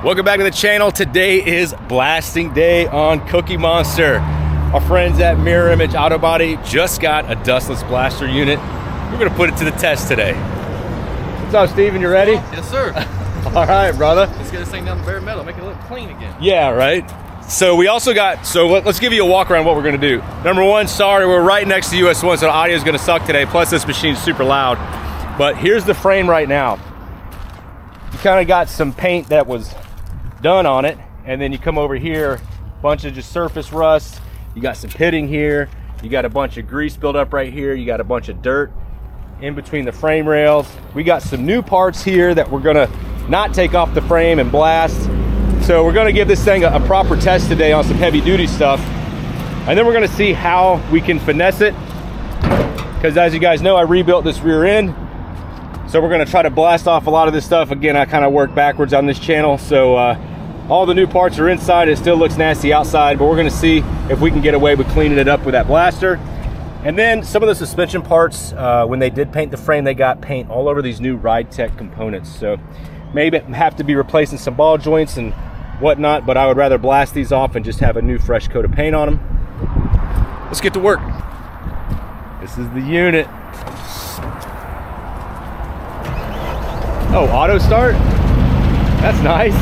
Welcome back to the channel. Today is blasting day on Cookie Monster. Our friends at Mirror Image Auto Body just got a dustless blaster unit. We're gonna put it to the test today. What's up, Steven? You ready? Yes, sir. All right, brother. Let's get this thing down to bare metal, make it look clean again. Yeah, right. So we also got, let's give you a walk around what we're gonna do. Number one, sorry, we're right next to US 1, so the audio is gonna suck today. Plus this machine's super loud. But here's the frame right now. You kind of got some paint that was done on it, and then you come over here, bunch of just surface rust. You got some pitting here. You got a bunch of grease built up right here. You got a bunch of dirt in between the frame rails. We got some new parts here that we're gonna not take off the frame and blast. So we're gonna give this thing a proper test today on some heavy duty stuff. And then we're gonna see how we can finesse it. Because as you guys know, I rebuilt this rear end. So we're gonna try to blast off a lot of this stuff. Again, I kind of work backwards on this channel. So all the new parts are inside. It still looks nasty outside, but we're gonna see if we can get away with cleaning it up with that blaster. And then some of the suspension parts, when they did paint the frame, they got paint all over these new Ride Tech components. So maybe have to be replacing some ball joints and whatnot, but I would rather blast these off and just have a new fresh coat of paint on them. Let's get to work. This is the unit. Oh, auto start? That's nice.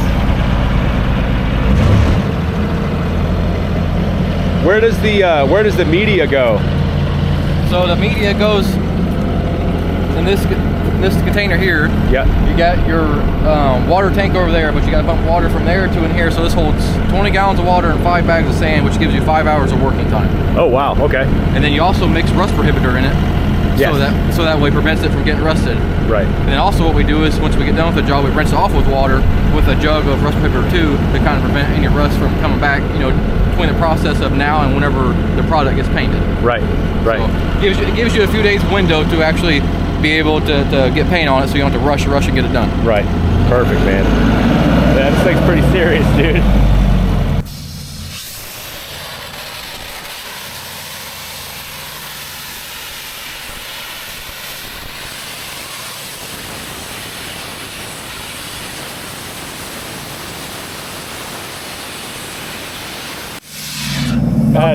Where does the media go? So the media goes in this container here. Yeah. You got your water tank over there, but you got to pump water from there to in here. So this holds 20 gallons of water and 5 bags of sand, which gives you 5 hours of working time. Oh wow, okay. And then you also mix rust prohibitor in it. Yes. So that way prevents it from getting rusted. Right. And then also what we do is once we get done with the job, we rinse it off with water with a jug of rust prohibitor 2 to kind of prevent any rust from coming back, you know, between the process of now and whenever the product gets painted. Right, right. So it gives you a few days window to actually be able to get paint on it, so you don't have to rush and get it done. Right. Perfect, man. That thing's pretty serious, dude.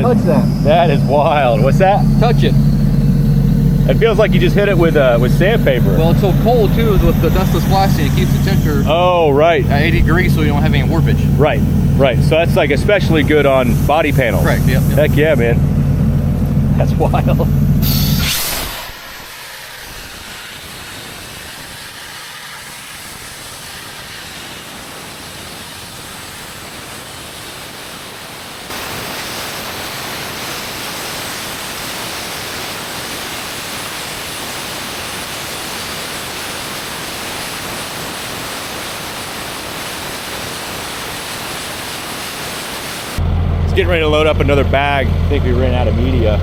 Touch that. That is wild. What's that? Touch it. It feels like you just hit it with sandpaper. Well, it's so cold too with the dustless blasting. It keeps the temperature. Oh, right. At 80 degrees, so you don't have any warpage. Right, right. So that's like especially good on body panels. Correct. Yep. Heck yeah, man. That's wild. Getting ready to load up another bag. I think we ran out of media.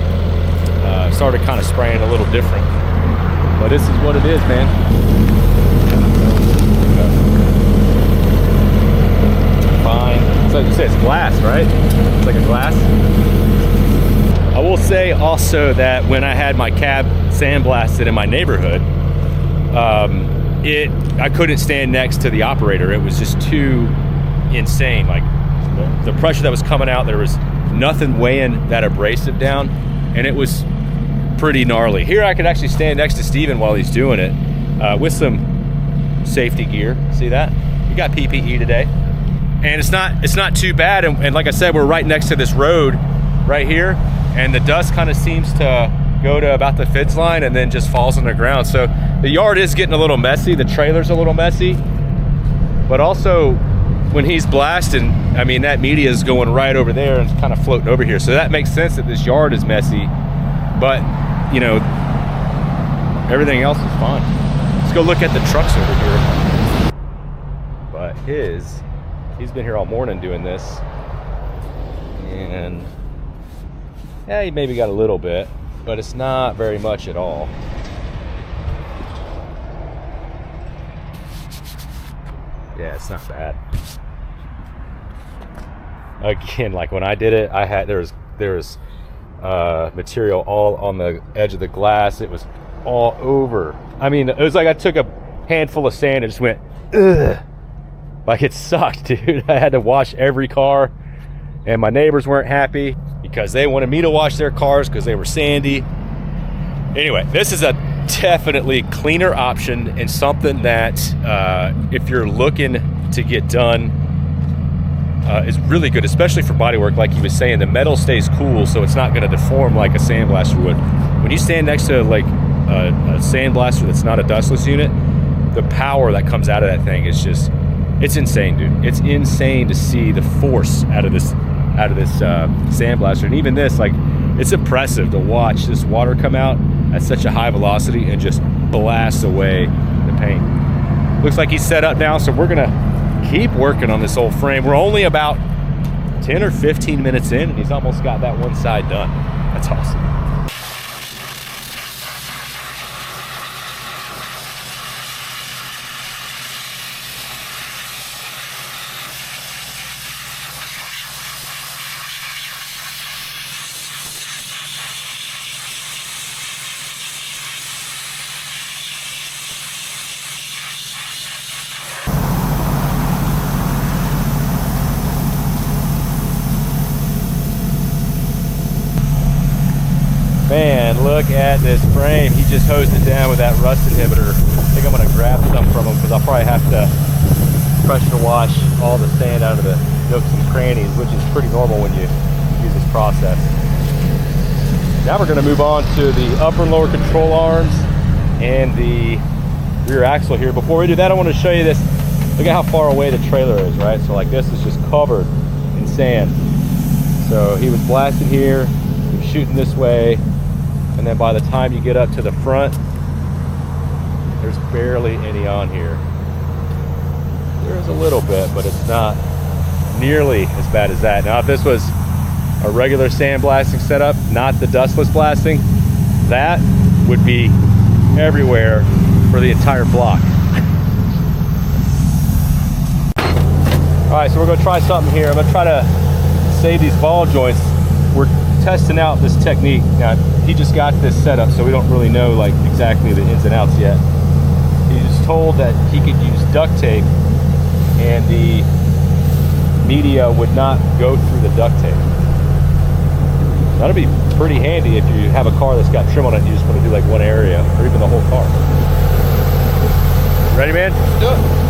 Started kind of spraying a little different, but this is what it is, man. Fine. So you say it's glass, right? It's like a glass. I will say also that when I had my cab sandblasted in my neighborhood, I couldn't stand next to the operator. It was just too insane. Like the pressure that was coming out, there was nothing weighing that abrasive down, and it was pretty gnarly. Here I could actually stand next to Steven while he's doing it with some safety gear. See that? We got PPE today, and it's not too bad. And like I said, we're right next to this road right here, and the dust kind of seems to go to about the fence line and then just falls on the ground. So the yard is getting a little messy. The trailer's a little messy, but also when he's blasting, I mean, that media is going right over there and kind of floating over here. So that makes sense that this yard is messy, but you know, everything else is fine. Let's go look at the trucks over here. But he's been here all morning doing this. And yeah, he maybe got a little bit, but it's not very much at all. Yeah, it's not bad. Again, like when I did it, there was material all on the edge of the glass. It was all over. I mean, it was like I took a handful of sand and just went, ugh. Like, it sucked, dude. I had to wash every car, and my neighbors weren't happy because they wanted me to wash their cars because they were sandy. Anyway, this is a definitely cleaner option and something that if you're looking to get done is really good, especially for body work. Like he was saying, the metal stays cool, so it's not going to deform like a sandblaster would. When you stand next to like a sandblaster that's not a dustless unit, the power that comes out of that thing is just, it's insane, dude. It's insane to see the force out of this sandblaster. And even this, like, it's impressive to watch this water come out at such a high velocity and just blast away the paint. Looks like he's set up now, so we're gonna keep working on this old frame. We're only about 10 or 15 minutes in, and he's almost got that one side done. That's awesome. Man, look at this frame. He just hosed it down with that rust inhibitor. I think I'm gonna grab some from him because I'll probably have to pressure wash all the sand out of the nooks and crannies, which is pretty normal when you use this process. Now we're gonna move on to the upper and lower control arms and the rear axle here. Before we do that, I want to show you this. Look at how far away the trailer is, right? So like this is just covered in sand. So he was blasting here, he was shooting this way, and then by the time you get up to the front, there's barely any on here. There's a little bit, but it's not nearly as bad as that. Now, if this was a regular sandblasting setup, not the dustless blasting, that would be everywhere for the entire block. All right, so we're gonna try something here. I'm gonna try to save these ball joints. We're testing out this technique. Now, he just got this set up, so we don't really know like exactly the ins and outs yet. He's told that he could use duct tape and the media would not go through the duct tape. That'll be pretty handy if you have a car that's got trim on it and you just want to do like one area or even the whole car. Ready, man? Let's do it.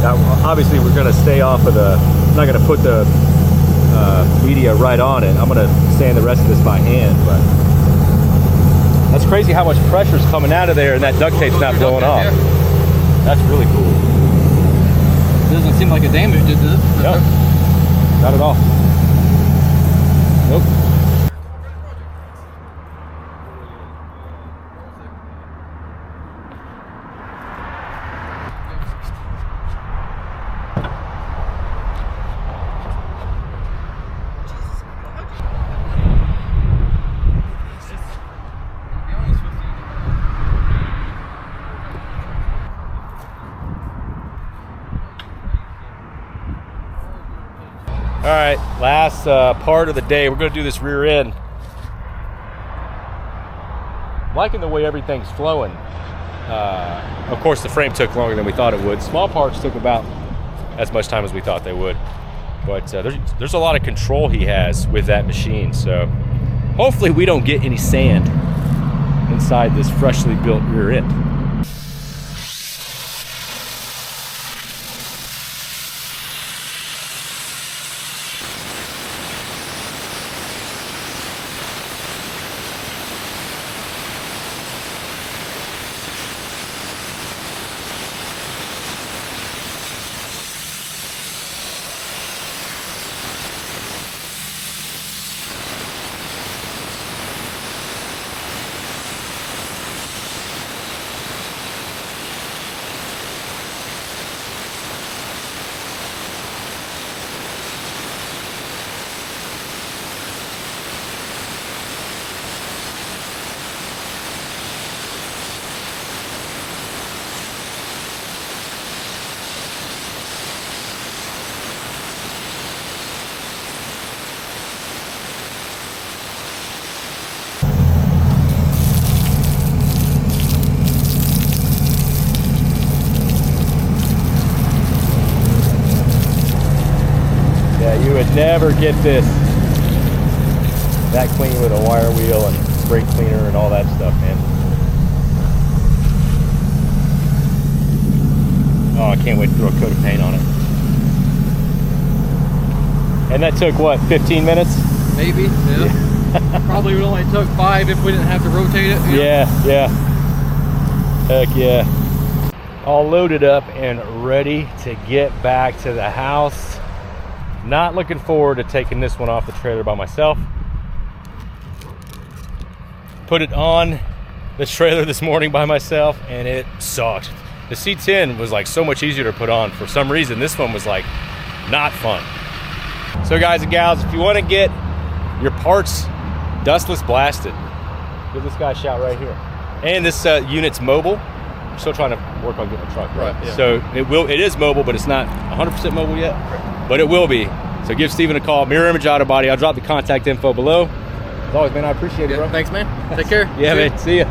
Now, obviously, we're going to stay off of the, I'm not going to put the media right on it. I'm going to sand the rest of this by hand, but that's crazy how much pressure's coming out of there and that duct tape's not blowing off. Yeah. That's really cool. It doesn't seem like it damaged it, does it? No, not at all. Nope. All right, last part of the day, we're gonna do this rear end. I'm liking the way everything's flowing. Of course, the frame took longer than we thought it would. Small parts took about as much time as we thought they would. But there's a lot of control he has with that machine. So hopefully we don't get any sand inside this freshly built rear end. never get this that clean with a wire wheel and brake cleaner and all that stuff, man. Oh, I can't wait to throw a coat of paint on it. And that took what, 15 minutes? Maybe, yeah. Probably would only took 5 if we didn't have to rotate it. Yeah. Heck yeah. All loaded up and ready to get back to the house. Not looking forward to taking this one off the trailer by myself. Put it on the trailer this morning by myself and it sucked. The C10 was like so much easier to put on. For some reason, this one was like not fun. So guys and gals, if you want to get your parts dustless blasted, give this guy a shout right here. And this unit's mobile. I'm still trying to work on getting a truck, right? Yeah. So it is mobile, but it's not 100% mobile yet. Right. But it will be. So give Steven a call. Mirror Image Auto Body. I'll drop the contact info below. As always, man, I appreciate it, bro. Thanks, man. Take care. Yeah, man. See ya.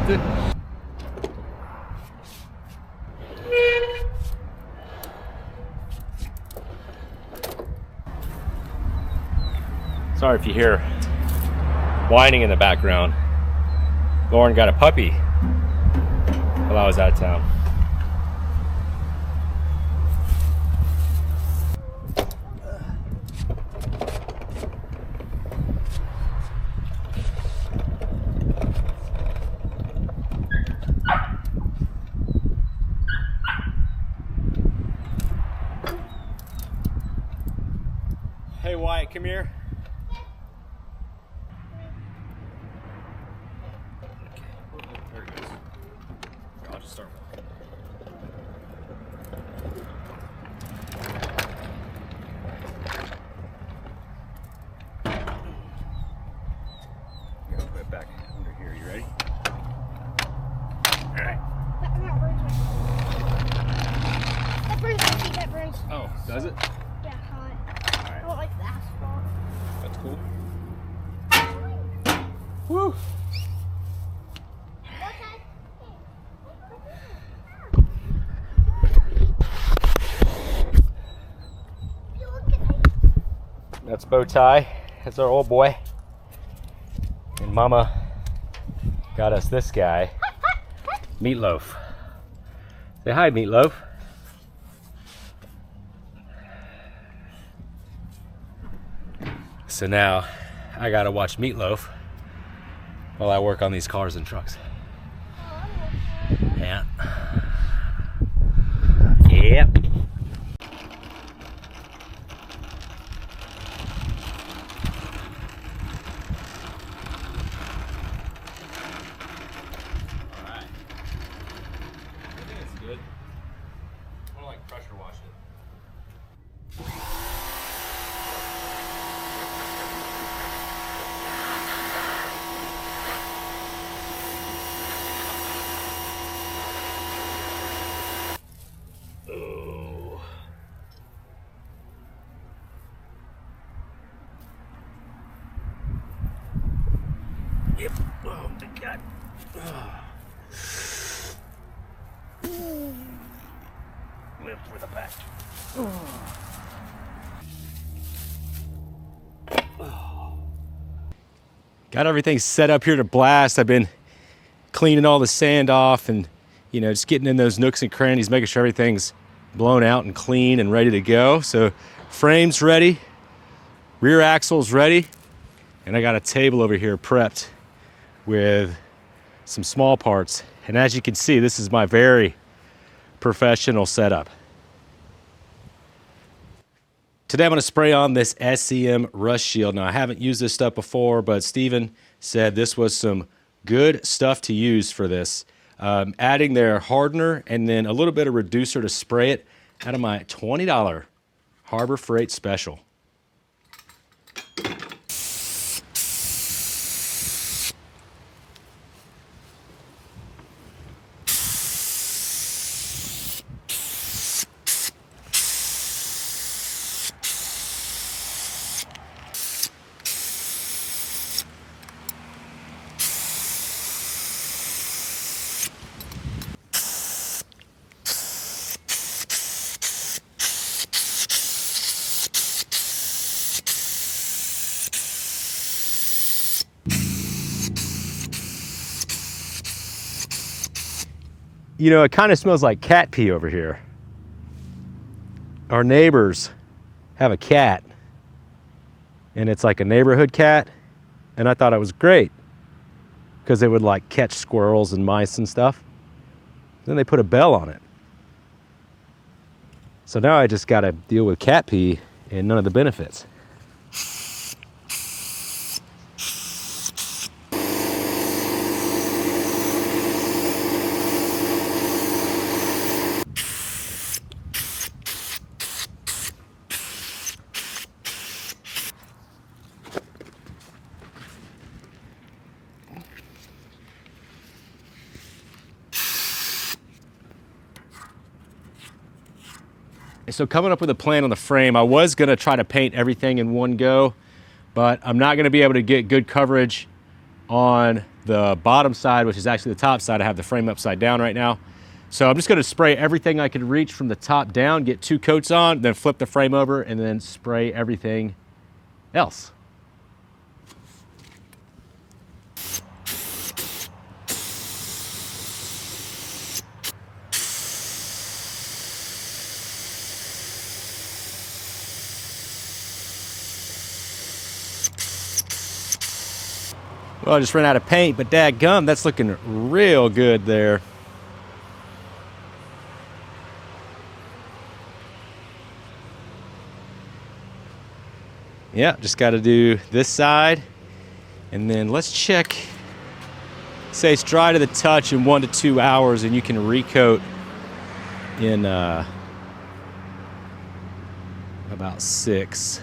Sorry if you hear whining in the background. Lauren got a puppy while I was out of town. Hey Wyatt, come here. There he goes. I'll just start walking. I'm gonna put it back under here. You ready? All right. That burns my feet, that burns. Oh, does it? Yeah, hot. I don't like the asphalt. That's cool. Woo! That's Bow Tie. That's our old boy. And Mama got us this guy, Meatloaf. Say hi, Meatloaf. So now I gotta watch Meatloaf while I work on these cars and trucks. Yeah. Yep. Alright. I think it's good. I wanna like pressure wash it. Oh. Yep. Oh my God. Lift for the back. Got everything set up here to blast. I've been cleaning all the sand off and, you know, just getting in those nooks and crannies, making sure everything's blown out and clean and ready to go. So frame's ready, rear axle's ready, and I got a table over here prepped with some small parts. And as you can see, this is my very professional setup. Today I'm going to spray on this SCM Rust Shield. Now I haven't used this stuff before, but Steven said this was some good stuff to use for this. Adding their hardener and then a little bit of reducer to spray it out of my $20 Harbor Freight special. You know, it kind of smells like cat pee over here. Our neighbors have a cat, and it's like a neighborhood cat, and I thought it was great because it would like catch squirrels and mice and stuff. Then they put a bell on it. So now I just got to deal with cat pee and none of the benefits. So coming up with a plan on the frame, I was gonna try to paint everything in one go, but I'm not gonna be able to get good coverage on the bottom side, which is actually the top side. I have the frame upside down right now. So I'm just gonna spray everything I can reach from the top down, get 2 coats on, then flip the frame over and then spray everything else. Well, I just ran out of paint, but dadgum, that's looking real good there. Yeah, just got to do this side. And then let's check. Say it's dry to the touch in 1 to 2 hours, and you can recoat in about 6.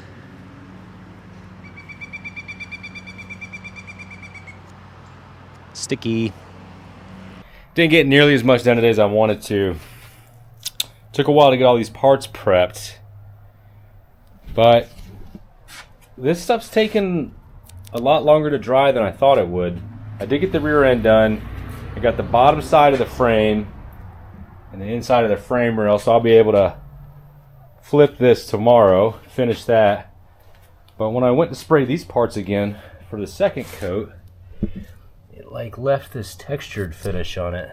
Sticky. Didn't get nearly as much done today as I wanted to. Took a while to get all these parts prepped, but this stuff's taken a lot longer to dry than I thought it would. I did get the rear end done. I got the bottom side of the frame and the inside of the frame rail, so I'll be able to flip this tomorrow, finish that. But when I went to spray these parts again for the second coat, it like left this textured finish on it.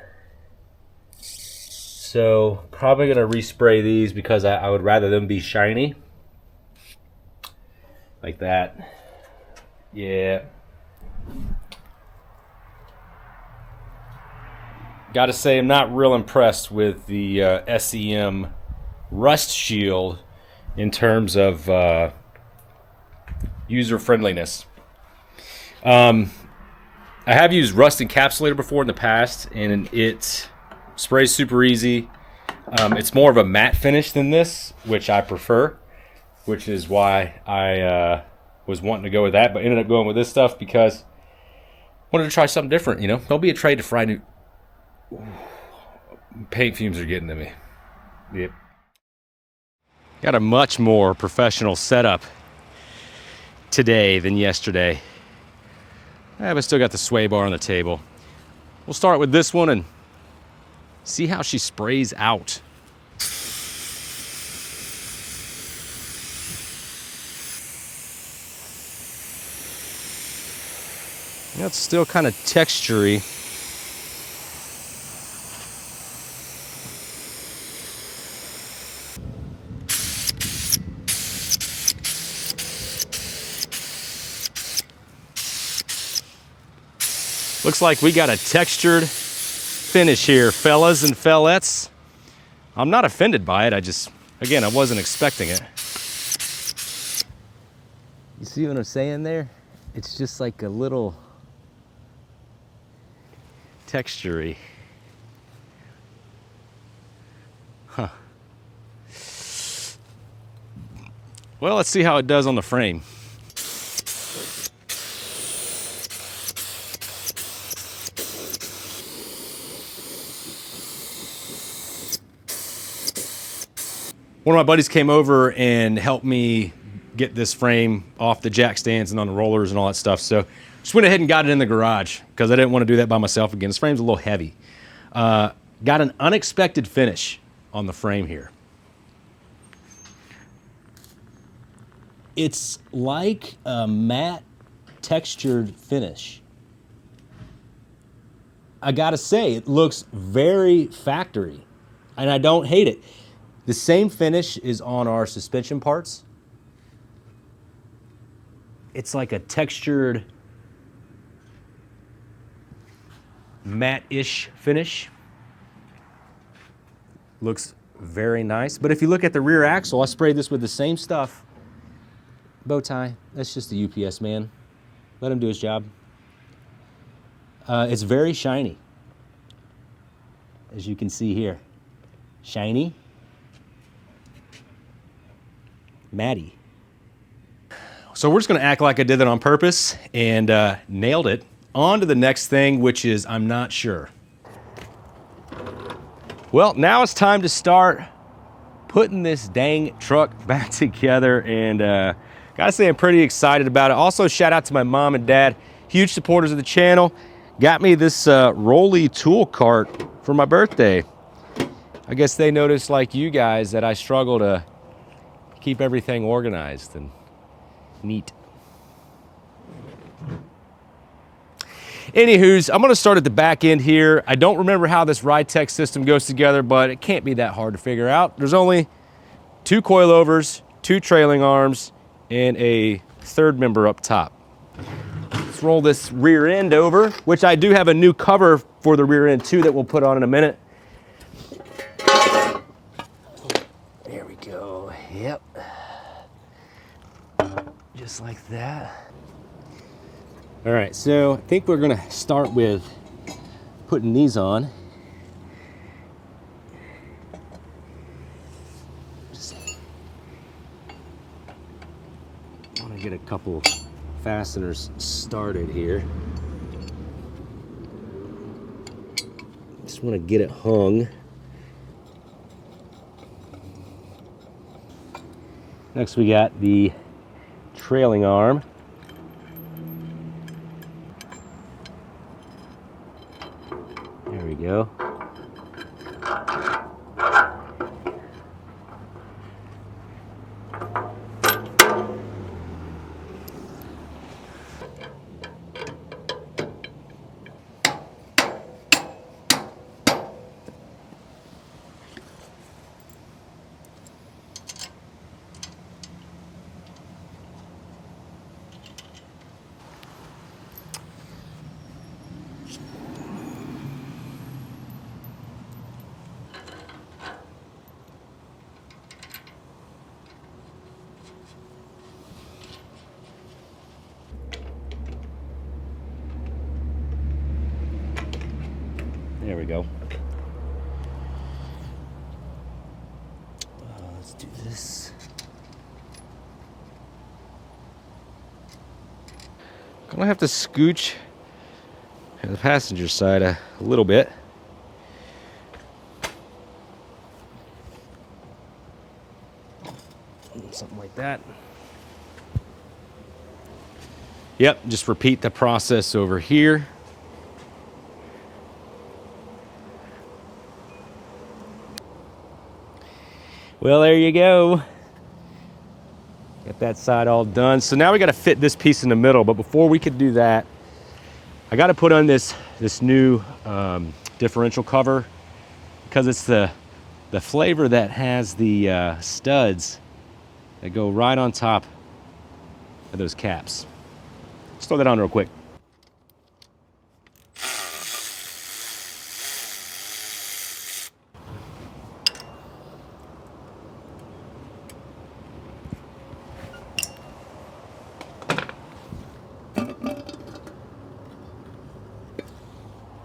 So probably gonna respray these because I would rather them be shiny. Like that. Yeah. Gotta say, I'm not real impressed with the SEM rust shield in terms of user friendliness. I have used rust encapsulator before in the past, and it sprays super easy. It's more of a matte finish than this, which I prefer, which is why I was wanting to go with that, but ended up going with this stuff because I wanted to try something different, you know? Don't be afraid to try new... Ooh, paint fumes are getting to me. Yep. Got a much more professional setup today than yesterday. But still got the sway bar on the table. We'll start with this one and see how she sprays out. It's still kind of textury. Looks like we got a textured finish here, fellas and fellettes. I'm not offended by it. Again, I wasn't expecting it. You see what I'm saying there? It's just like a little textury. Huh. Well, let's see how it does on the frame. One of my buddies came over and helped me get this frame off the jack stands and on the rollers and all that stuff. So just went ahead and got it in the garage because I didn't want to do that by myself again. This frame's a little heavy. Got an unexpected finish on the frame here. It's like a matte textured finish. I gotta say, it looks very factory, and I don't hate it. The same finish is on our suspension parts. It's like a textured, matte-ish finish. Looks very nice. But if you look at the rear axle, I sprayed this with the same stuff. Bow tie, that's just the UPS man. Let him do his job. It's very shiny, as you can see here. Shiny, matty. So we're just gonna act like I did that on purpose and nailed it. On to the next thing, which is I'm not sure. Well, now it's time to start putting this dang truck back together, and gotta say I'm pretty excited about it. Also, shout out to my mom and dad, huge supporters of the channel. Got me this Rolly tool cart for my birthday. I guess they noticed, like you guys, that I struggle to keep everything organized and neat. Anywho's, I'm gonna start at the back end here. I don't remember how this ride tech system goes together, but it can't be that hard to figure out. There's only 2 coilovers, 2 trailing arms, and a third member up top. Let's roll this rear end over, which I do have a new cover for the rear end too that we'll put on in a minute. There we go, yep. Just like that. All right, so I think we're gonna start with putting these on. Just wanna get a couple fasteners started here. Just wanna get it hung. Next we got the trailing arm. There we go. There we go. Let's do this. Gonna have to scooch to the passenger side a little bit. Something like that. Yep, just repeat the process over here. Well, there you go. Get that side all done. So now we got to fit this piece in the middle, but before we could do that, I got to put on this new differential cover, because it's the flavor that has the studs that go right on top of those caps. Let's throw that on real quick.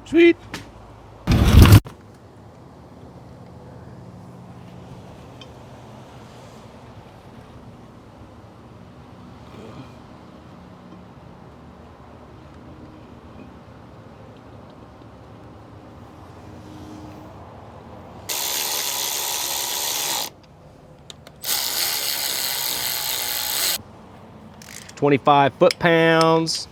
Sweet. $25 foot-pounds.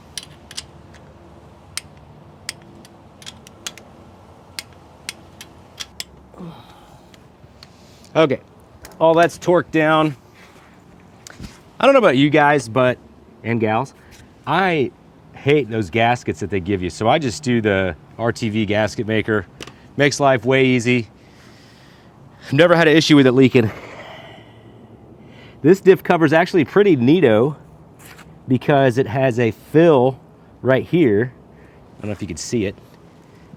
Okay, all that's torqued down. I don't know about you guys, and gals, I hate those gaskets that they give you. So I just do the RTV gasket maker. Makes life way easy. I've never had an issue with it leaking. This diff cover is actually pretty neato because it has a fill right here. I don't know if you can see it.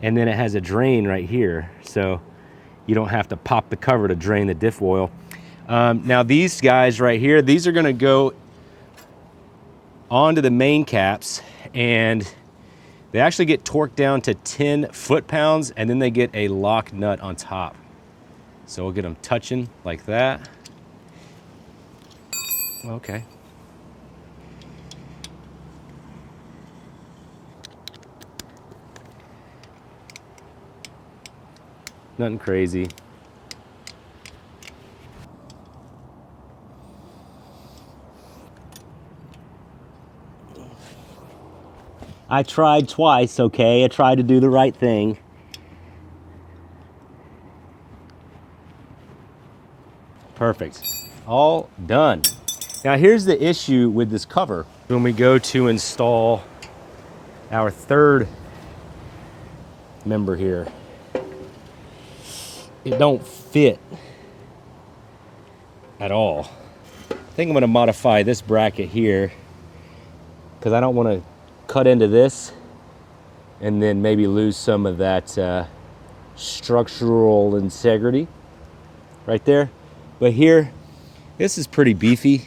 And then it has a drain right here. So you don't have to pop the cover to drain the diff oil. Now these guys right here, these are gonna go onto the main caps, and they actually get torqued down to 10 foot-pounds, and then they get a lock nut on top. So we'll get them touching like that. Okay. Nothing crazy. I tried twice, okay? I tried to do the right thing. Perfect. All done. Now here's the issue with this cover. When we go to install our third member here, it don't fit at all. I think I'm gonna modify this bracket here because I don't want to cut into this and then maybe lose some of that structural integrity right there. But here, this is pretty beefy,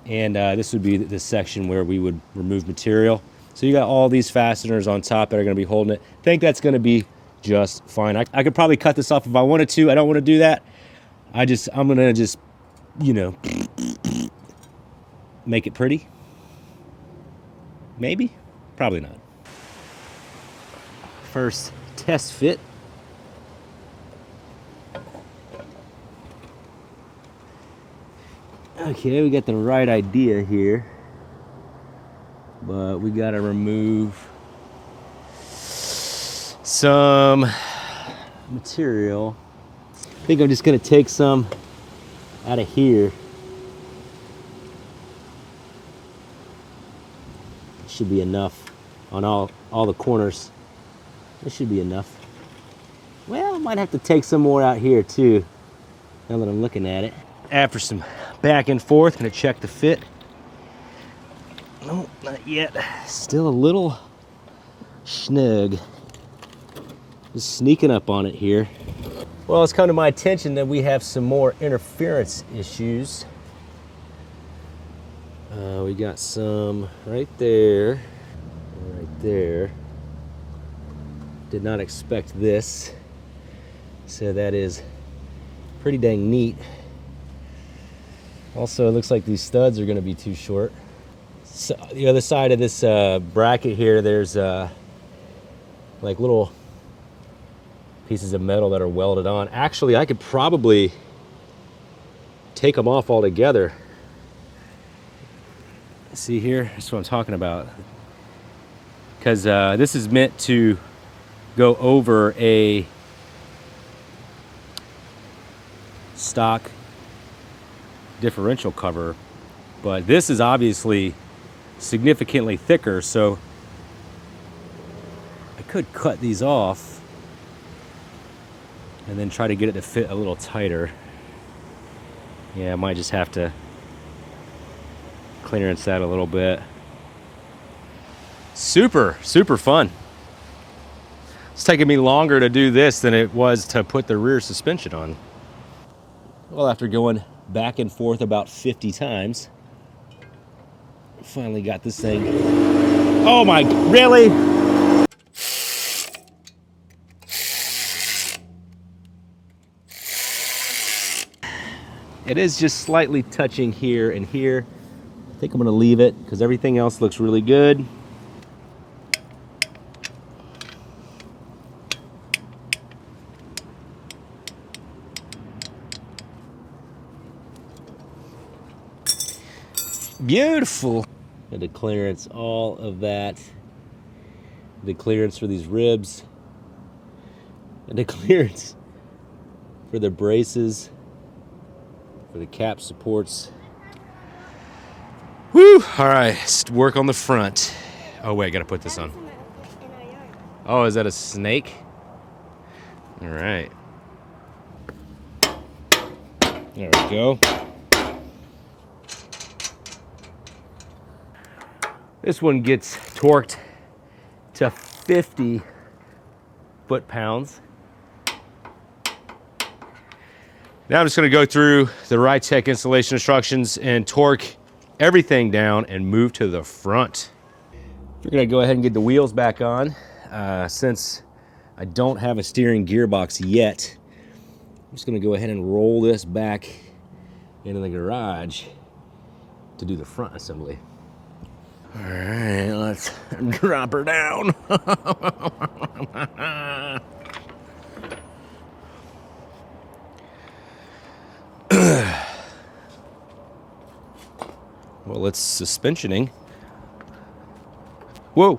and this would be the section where we would remove material. So you got all these fasteners on top that are going to be holding it. I think that's going to be just fine. I could probably cut this off if I wanted to. I don't want to do that. I'm going to just, you know, make it pretty. Maybe, probably not. First test fit. Okay, we got the right idea here, but we got to remove some material. I think I'm just going to take some out of here. Should be enough on all the corners. This should be enough. Well, I might have to take some more out here too, now that I'm looking at it. After some back and forth, gonna check the fit. No, not yet. Still a little snug. Just sneaking up on it here. Well, it's come to my attention that we have some more interference issues. We got some right there, right there. Did not expect this. So that is pretty dang neat. Also, it looks like these studs are going to be too short. So the other side of this bracket here, there's like little pieces of metal that are welded on. Actually, I could probably take them off altogether. See here, that's what I'm talking about. Because this is meant to go over a stock differential cover, but this is obviously significantly thicker, so I could cut these off and then try to get it to fit a little tighter. Yeah, I might just have to clearance that a little bit. Super fun. It's taking me longer to do this than it was to put the rear suspension on. Well, after going back and forth about 50 times, finally got this thing. Oh my, really? It is just slightly touching here and here. I think I'm gonna leave it because everything else looks really good. Beautiful. Had to clearance all of that. The clearance for these ribs. And the clearance for the braces, for the cap supports. Woo! All right, let's work on the front. Oh wait, I gotta put this on. Oh, is that a snake? All right. There we go. This one gets torqued to 50 foot-pounds. Now I'm just gonna go through the Rytec installation instructions and torque everything down and move to the front. We're gonna go ahead and get the wheels back on. Since I don't have a steering gearbox yet, I'm just gonna go ahead and roll this back into the garage to do the front assembly. All right, let's drop her down. Well, it's suspensioning. Whoa.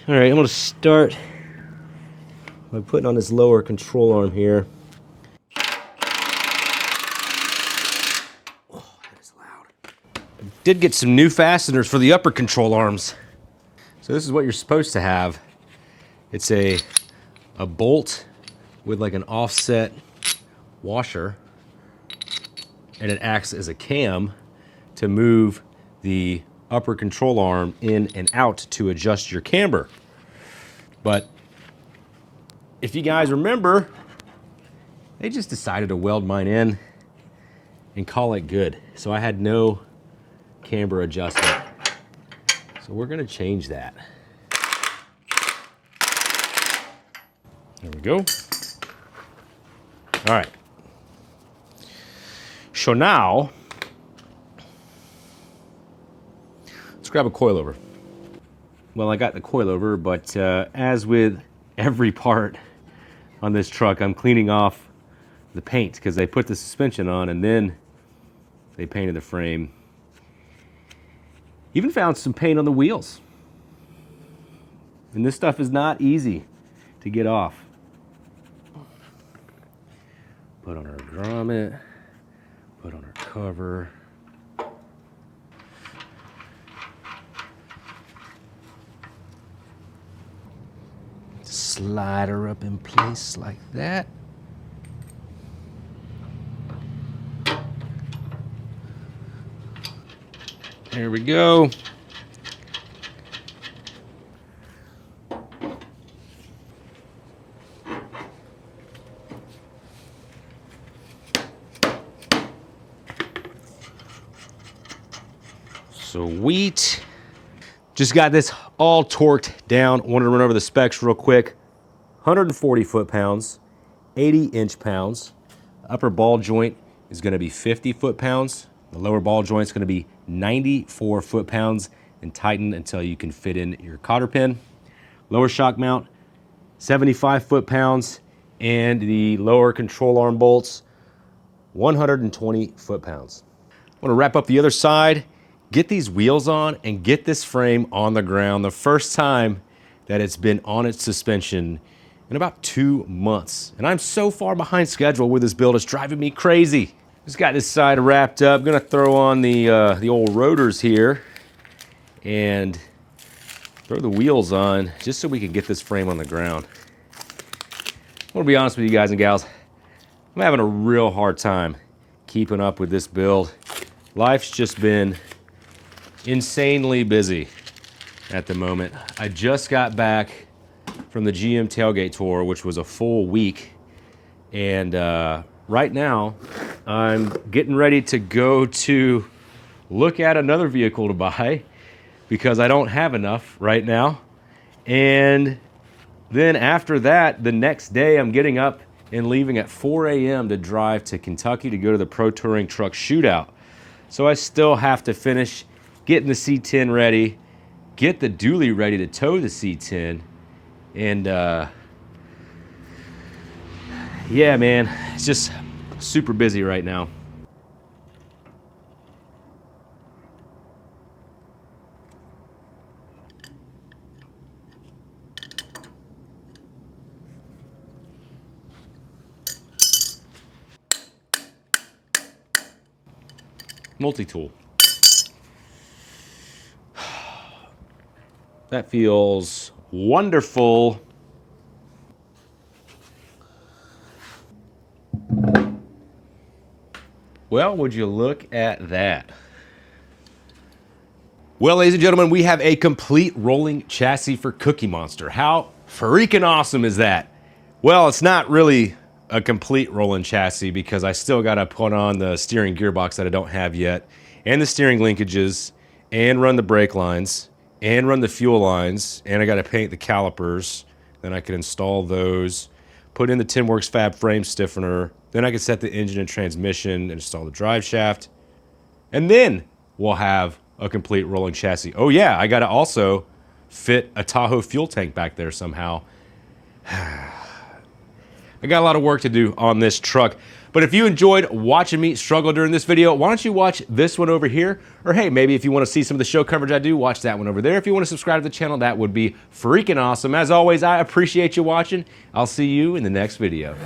All right, I'm gonna start by putting on this lower control arm here. Oh, that is loud. I did get some new fasteners for the upper control arms. So this is what you're supposed to have. It's a bolt with like an offset washer, and it acts as a cam to move the upper control arm in and out to adjust your camber. But if you guys remember, they just decided to weld mine in and call it good. So I had no camber adjustment. So we're gonna change that. There we go. All right. So now, let's grab a coilover. Well, I got the coilover, but as with every part on this truck, I'm cleaning off the paint because they put the suspension on and then they painted the frame. Even found some paint on the wheels. And this stuff is not easy to get off. Put on our grommet, put on our cover. Slide her up in place like that. There we go. Sweet. Just got this all torqued down. Wanted to run over the specs real quick. 140 foot-pounds, 80 inch-pounds. Upper ball joint is going to be 50 foot-pounds. The lower ball joint is going to be 94 foot-pounds and tightened until you can fit in your cotter pin. Lower shock mount, 75 foot-pounds, and the lower control arm bolts, 120 foot-pounds. I want to wrap up the other side, get these wheels on, and get this frame on the ground. The first time that it's been on its suspension in about 2 months. And I'm so far behind schedule with this build, it's driving me crazy. Just got this side wrapped up. Gonna throw on the old rotors here and throw the wheels on just so we can get this frame on the ground. I wanna be honest with you guys and gals, I'm having a real hard time keeping up with this build. Life's just been insanely busy at the moment. I just got back from the GM tailgate tour, which was a full week. And right now, I'm getting ready to go to look at another vehicle to buy because I don't have enough right now. And then after that, the next day, I'm getting up and leaving at 4 a.m. to drive to Kentucky to go to the Pro Touring Truck Shootout. So I still have to finish getting the C10 ready, get the dually ready to tow the C10, and yeah, man, it's just super busy right now. multi-tool. That feels wonderful. Well, would you look at that? Well, ladies and gentlemen, we have a complete rolling chassis for Cookie Monster. How freaking awesome is that? Well, it's not really a complete rolling chassis because I still got to put on the steering gearbox that I don't have yet, and the steering linkages, and run the brake lines, and run the fuel lines, and I got to paint the calipers. Then I can install those, put in the Timworks Fab frame stiffener, then I can set the engine and transmission, install the drive shaft, and then we'll have a complete rolling chassis. Oh yeah, I got to also fit a Tahoe fuel tank back there somehow. I got a lot of work to do on this truck. But if you enjoyed watching me struggle during this video, why don't you watch this one over here? Or hey, maybe if you want to see some of the show coverage I do, watch that one over there. If you want to subscribe to the channel, that would be freaking awesome. As always, I appreciate you watching. I'll see you in the next video.